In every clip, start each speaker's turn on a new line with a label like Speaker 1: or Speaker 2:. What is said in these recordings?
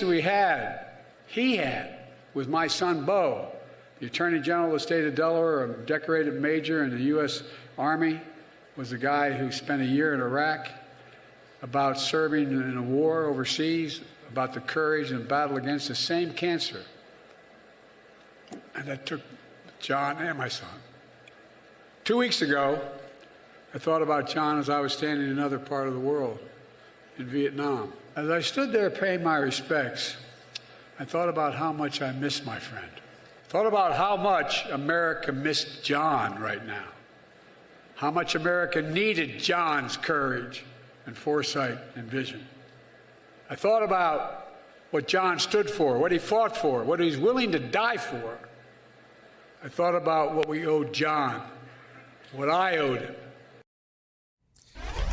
Speaker 1: system he had with my son, Beau, the Attorney General of the state of Delaware, a decorated major in the U.S. Army, was a guy who spent a year in Iraq, about serving in a war overseas, about the courage and battle against the same cancer. And that took John and my son. 2 weeks ago, I thought about John as I was standing in another part of the world, in Vietnam. As I stood there paying my respects, I thought about how much I miss my friend. Thought about how much America missed John right now. How much America needed John's courage and foresight and vision. I thought about what John stood for, what he fought for, what he's willing to die for. I thought about what we owed John, what I owed him.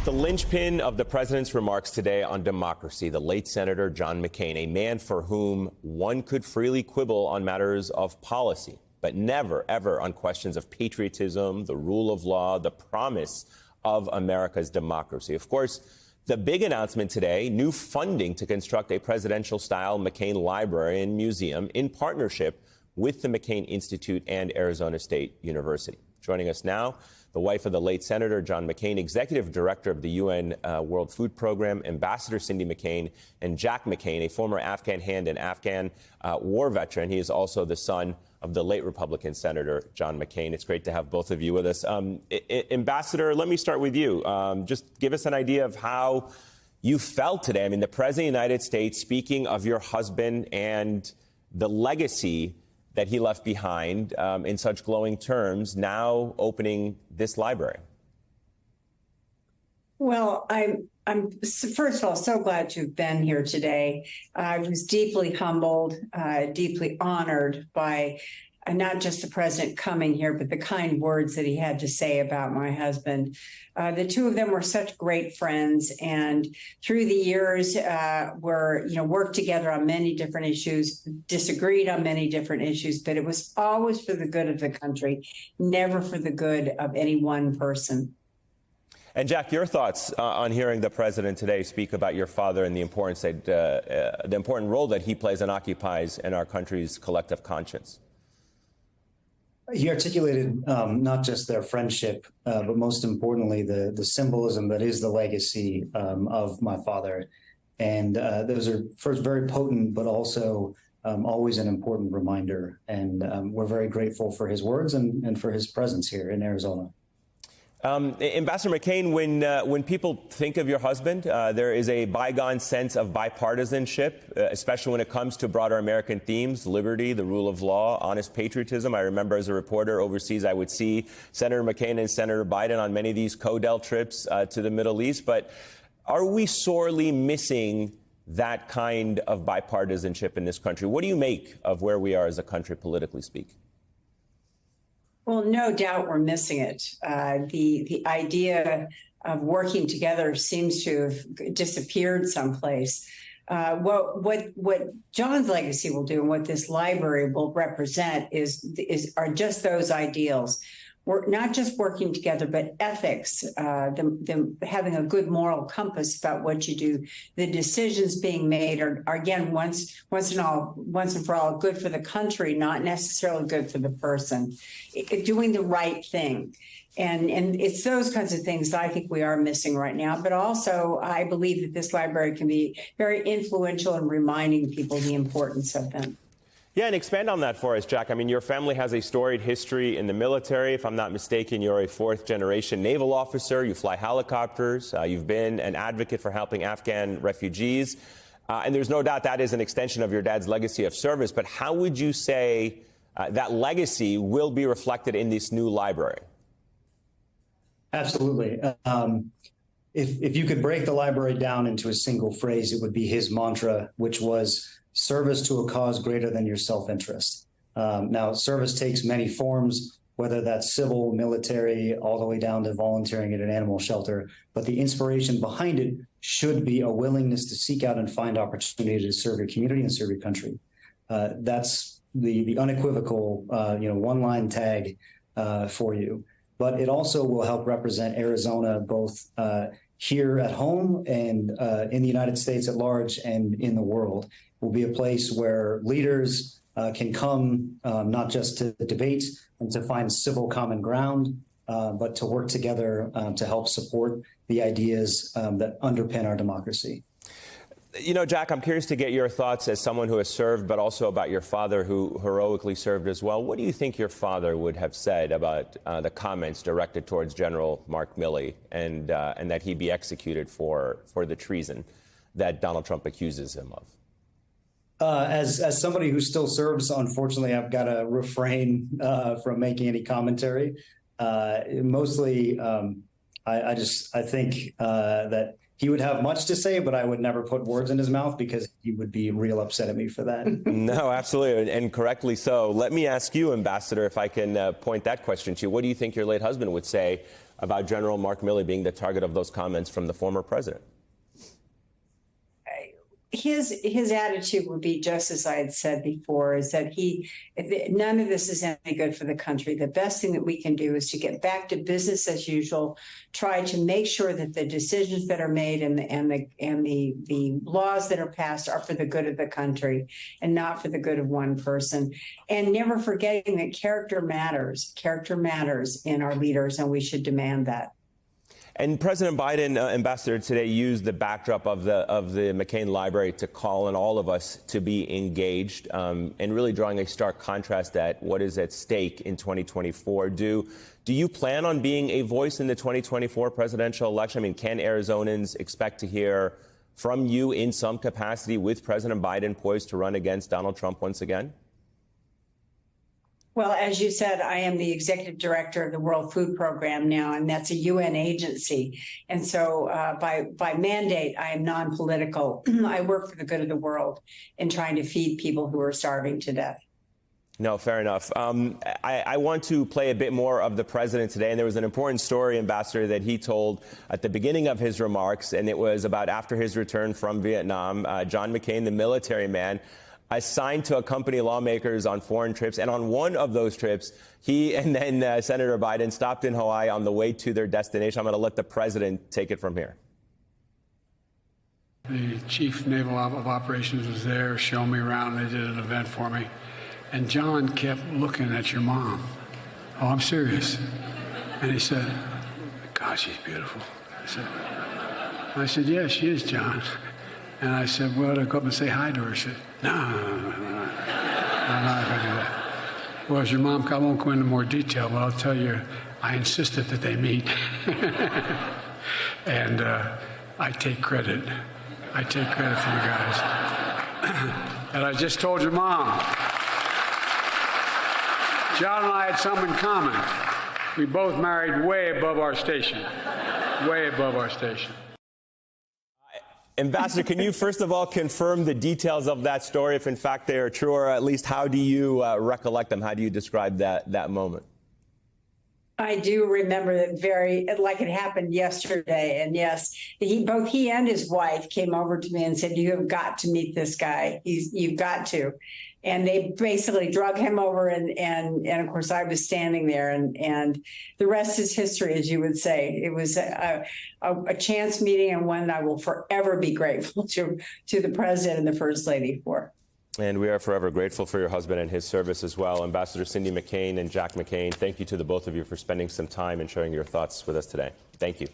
Speaker 2: The linchpin of the president's remarks today on democracy, the late Senator John McCain, a man for whom one could freely quibble on matters of policy, but never, ever on questions of patriotism, the rule of law, the promise of America's democracy. Of course, the big announcement today, new funding to construct a presidential-style McCain Library and Museum in partnership with the McCain Institute and Arizona State University. Joining us now, the wife of the late Senator John McCain, Executive Director of the UN World Food Program, Ambassador Cindy McCain, and Jack McCain, a former Afghan hand and Afghan war veteran. He is also the son of the late Republican Senator John McCain. It's great to have both of you with us. Ambassador, let me start with you. Just give us an idea of how you felt today. I mean, the President of the United States speaking of your husband and the legacy that he left behind in such glowing terms, now opening this library.
Speaker 3: Well, I'm first of all so glad to have been here today. I was deeply humbled, deeply honored by not just the president coming here, but the kind words that he had to say about my husband. The two of them were such great friends, and through the years, worked together on many different issues, disagreed on many different issues, but it was always for the good of the country, never for the good of any one person.
Speaker 2: And Jack, your thoughts on hearing the president today speak about your father and the importance that the important role that he plays and occupies in our country's collective conscience.
Speaker 4: He articulated not just their friendship, but most importantly, the symbolism that is the legacy of my father. And those are first very potent, but also always an important reminder. And we're very grateful for his words and for his presence here in Arizona.
Speaker 2: Ambassador McCain, when people think of your husband, there is a bygone sense of bipartisanship, especially when it comes to broader American themes, liberty, the rule of law, honest patriotism. I remember as a reporter overseas, I would see Senator McCain and Senator Biden on many of these CODEL trips to the Middle East. But are we sorely missing that kind of bipartisanship in this country? What do you make of where we are as a country, politically speaking?
Speaker 3: Well, no doubt we're missing it. The idea of working together seems to have disappeared someplace. What John's legacy will do and what this library will represent are just those ideals. We're not just working together, but ethics, them having a good moral compass about what you do. The decisions being made are again, once and for all, good for the country, not necessarily good for the person. Doing the right thing. And it's those kinds of things that I think we are missing right now. But also, I believe that this library can be very influential in reminding people the importance of them.
Speaker 2: Yeah, and expand on that for us, Jack. I mean, your family has a storied history in the military. If I'm not mistaken, you're a fourth-generation naval officer. You fly helicopters. You've been an advocate for helping Afghan refugees. And there's no doubt that is an extension of your dad's legacy of service. But how would you say that legacy will be reflected in this new library?
Speaker 4: Absolutely. If you could break the library down into a single phrase, it would be his mantra, which was service to a cause greater than your self-interest. Now, service takes many forms, whether that's civil, military, all the way down to volunteering at an animal shelter. But the inspiration behind it should be a willingness to seek out and find opportunity to serve your community and serve your country. That's the unequivocal, one-line tag for you. But it also will help represent Arizona both here at home and in the United States at large and in the world. will be a place where leaders can come not just to debate and to find civil common ground, but to work together to help support the ideas that underpin our democracy.
Speaker 2: You know, Jack, I'm curious to get your thoughts as someone who has served, but also about your father who heroically served as well. What do you think your father would have said about the comments directed towards General Mark Milley and that he be executed for the treason that Donald Trump accuses him of?
Speaker 4: As somebody who still serves, unfortunately, I've got to refrain from making any commentary. Mostly, I think that he would have much to say, but I would never put words in his mouth because he would be real upset at me for that.
Speaker 2: No, absolutely, and correctly so. Let me ask you, Ambassador, if I can point that question to you. What do you think your late husband would say about General Mark Milley being the target of those comments from the former president?
Speaker 3: His attitude would be just as I had said before, is that none of this is any good for the country. The best thing that we can do is to get back to business as usual, try to make sure that the decisions that are made and the laws that are passed are for the good of the country and not for the good of one person. And never forgetting that character matters. Character matters in our leaders, and we should demand that.
Speaker 2: And President Biden, Ambassador, today used the backdrop of the McCain Library to call on all of us to be engaged and really drawing a stark contrast at what is at stake in 2024. Do you plan on being a voice in the 2024 presidential election? I mean, can Arizonans expect to hear from you in some capacity with President Biden poised to run against Donald Trump once again?
Speaker 3: Well, as you said, I am the executive director of the World Food Program now, and that's a UN agency. And so by mandate, I am non-political. I work for the good of the world in trying to feed people who are starving to death.
Speaker 2: No, fair enough. I want to play a bit more of the president today. And there was an important story, Ambassador, that he told at the beginning of his remarks. And it was about after his return from Vietnam, John McCain, the military man, assigned to accompany lawmakers on foreign trips. And on one of those trips, he and then Senator Biden stopped in Hawaii on the way to their destination. I'm going to let the president take it from here.
Speaker 1: The chief naval of operations was there, showing me around. They did an event for me. And John kept looking at your mom. Oh, I'm serious. And he said, God, she's beautiful. I said, yeah, she is, John. And I said, well, to go up and say hi to her. She said, no, I'm not going to do that. Well, as your mom, I won't go into more detail, but I'll tell you, I insisted that they meet. And I take credit. I take credit for you guys. And I just told your mom, John and I had something in common. We both married way above our station. Way above our station.
Speaker 2: Ambassador, can you first of all confirm the details of that story, if in fact they are true, or at least how do you recollect them? How do you describe that moment?
Speaker 3: I do remember it very, like it happened yesterday. And yes, both he and his wife came over to me and said, you have got to meet this guy. You've got to. And they basically drug him over, and of course I was standing there, and the rest is history, as you would say. It was a chance meeting, and one I will forever be grateful to the president and the first lady for.
Speaker 2: And we are forever grateful for your husband and his service as well. Ambassador Cindy McCain and Jack McCain, thank you to the both of you for spending some time and sharing your thoughts with us today. Thank you.